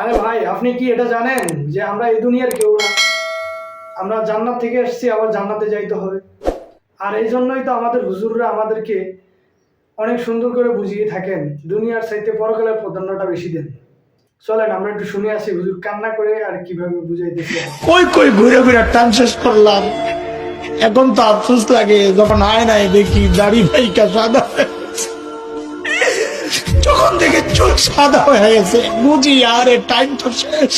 আরে ভাই, আপনি কি এটা জানেন যে আমরা এই দুনিয়ার কেউ না? আমরা জান্নাত থেকে এসেছি, আবার জান্নাতে যাইতে হবে। আর এই জন্যই তো আমাদের হুজুররা আমাদেরকে অনেক সুন্দর করে বুঝিয়ে থাকেন, দুনিয়ার চাইতে পরকালের প্রাধান্যটা বেশি দেন। চলেন আমরা একটু শুনে আসি হুজুর কান্না করে আর কিভাবে বুঝাইতেছে। কই কই ঘুরে ঘুরে টান শেষ করলাম। এখন তো আফসোস লাগে যখন আয়নায় দেখি দাড়ি ভাইকা সাদা হয়ে গেছে। যখন দেখে চোখ সাদা হয়ে গেছে বুঝি আরে টাইম তো শেষ।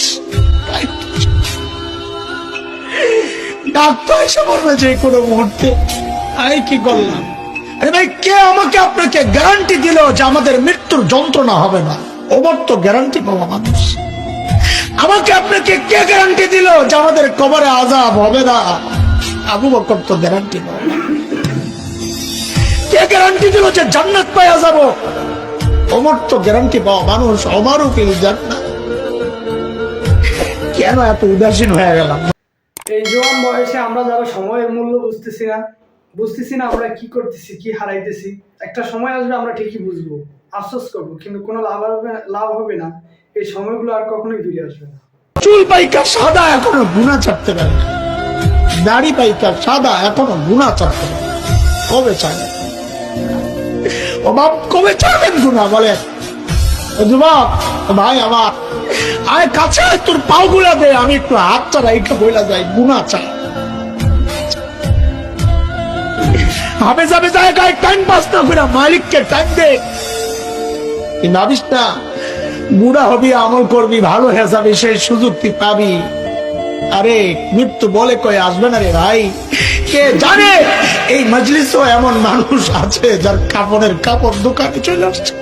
ডাক্তার এসে বলবে যে কোনো মুহূর্তে। আমি কি করলাম? আরে ভাই, কে আমাকে আপনাকে গ্যারান্টি দিল যে আমাদের মৃত্যুর যন্ত্রণা হবে না? ওবার তো গ্যারান্টি পাওয়া মানুষ। আমাকে আপনাকে কে গ্যারান্টি দিল যে আমাদের কবরে আযাব হবে না? আবু বকর তো গ্যারান্টি পাওয়া। কে গ্যারান্টি দিল যে জান্নাত পাওয়া যাব? ওমর তো গ্যারান্টি পাওয়া মানুষ। ওমরও ফিল জান্নাত। কেন এত উদাসীন হয়ে গেলাম? এই জোয়ান বয়সে আমরা যারা সময়ের মূল্য বুঝতেছি না আমরা কি করতেছি, কি হারাইতেছি। একটা সময় আসবে আমরা ঠিকই বুঝবো, আফসোস করবো, কিন্তু কোনো লাভ হবে না। এই সময়গুলো আর কখনোই ফিরে আসবে না। চুল পাইকা সাদা এখনো গুণা ছাড়তে পারে না। দাড়ি পাইকা সাদা এখনো গুণা ছাড়তে পারে। কবে ছাড়বেন? ও বাপ, কবে ছাড়বেন গুণা বলেন? যুবক ভাই আমার, আয় কাছে আয়, তোর পাও গুলা দে, আমি একটু হাত চালা একটু বইলা যাই। গুণা চাই হাবে যাবে জায়গায় টাইম পাস না করে মালিককে টাইম দে। ভাবিস না বুড়া হবি, আমল করবি, ভালো হয়ে যাবে, সেই সুযোগ তুই পাবি। আরে মৃত্যু বলে কয়ে আসবে না রে ভাই। কে জানে এই মজলিসও এমন মানুষ আছে যার কাপড়ের কাপড় দোকানে চলে আসছে।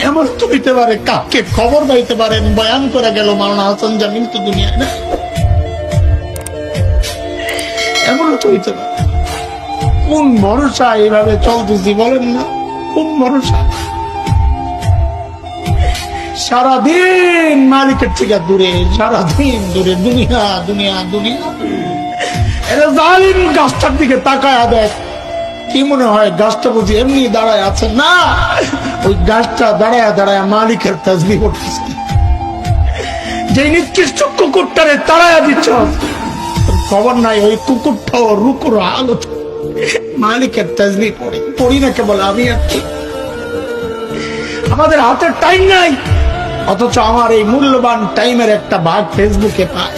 এমন তো হইতে পারে কাকে খবর পাইতে পারেন বয়ান করে গেল মাওলানা হাসান জামিল তো দুনিয়ায় না। এমন তো হইতে পারে। কোন ভরসা এইভাবে চলতেছি বলেন না? কোন ভরসা? সারাদিন মালিকের থেকে দূরে, সারাদিন দূরে, দুনিয়া দুনিয়া দুনিয়া। এরা জালিম গাছটার দিকে তাকায় দেখ, কি মনে হয় গাছটা বুঝি এমনি দাঁড়ায় আছে? না, ওই গাছটা দাঁড়ায় দাঁড়ায় মালিকের তাসবিহ করতেছে। যে নিকৃষ্ট কুকুরটারে তাড়ায়া দিচ্ছ, খবর নাই ওই কুকুরটাও রুকুর আলো মালিকের তাসবিহ পড়ি না কেবল আমি আর কি। আমাদের হাতে টাইম নাই, অথচ আমার এই মূল্যবান টাইমের একটা ভাগ ফেসবুকে পায়,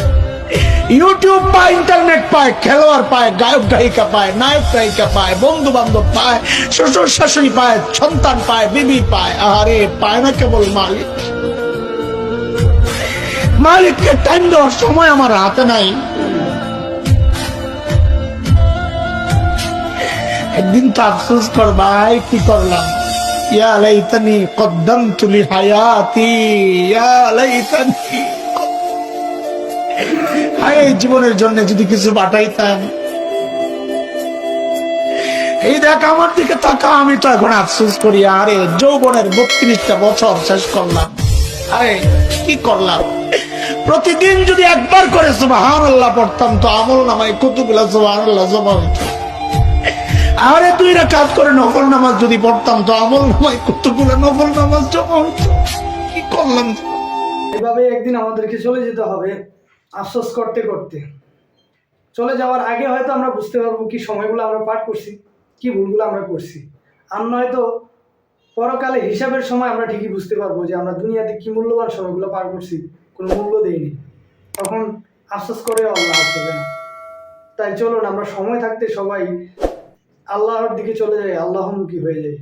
ইউটিউব পায়, ইন্টারনেট পায়, খেলোয়াড় পায়, গায়ক গায়িকা পায়, নায়ক নায়িকা পায়, বন্ধু বান্ধব পায়, শ্বশুর শাশুড়ি পায়, সন্তান পায়, বিবি পায়। আরে পায় না কেবল মালিক। মালিককে টাইম দেওয়ার সময় আমার হাতে নাই। একদিন তো আফসোস কর ভাই, কি করলাম? ইয়া লাইতানি কদ্দামতু লিহায়াতি, ইয়া লাইতানি। এই জীবনের জন্য যদি কিছু পাঠাইতাম। এই দেখ আমার দিকে তাকা, আমি তো এখন আফসোস করি। আরে যৌবনের 32টা বছর শেষ করলাম। আরে কি করলাম? প্রতিদিন যদি একবার করে সুবহানাল্লাহ পড়তাম তো আমল নামায় কতগুলা সুবহানাল্লাহ জমা হইত। আরে 2 রাকাত করে নফল নামাজ যদি পড়তাম তো আমল নামায় কতগুলা নফল নামাজ জমা হইত। কি করলাম? এভাবে একদিন আমাদেরকে চলে যেতে হবে, আফসোস করতে করতে। চলে যাওয়ার আগে হয়তো আমরা বুঝতে পারবো কি সময়গুলো আমরা পার করছি, কি ভুলগুলো আমরা করছি। আর নয়তো পরকালে হিসাবের সময় আমরা ঠিকই বুঝতে পারবো যে আমরা দুনিয়াতে কি মূল্যবান সময়গুলো পার করছি, কোনো মূল্য দেইনি। তখন আফসোস করে আল্লাহ আসবে না। তাই চলুন আমরা সময় থাকতে সবাই আল্লাহর দিকে চলে যাই, আল্লাহমুখী হয়ে যাই।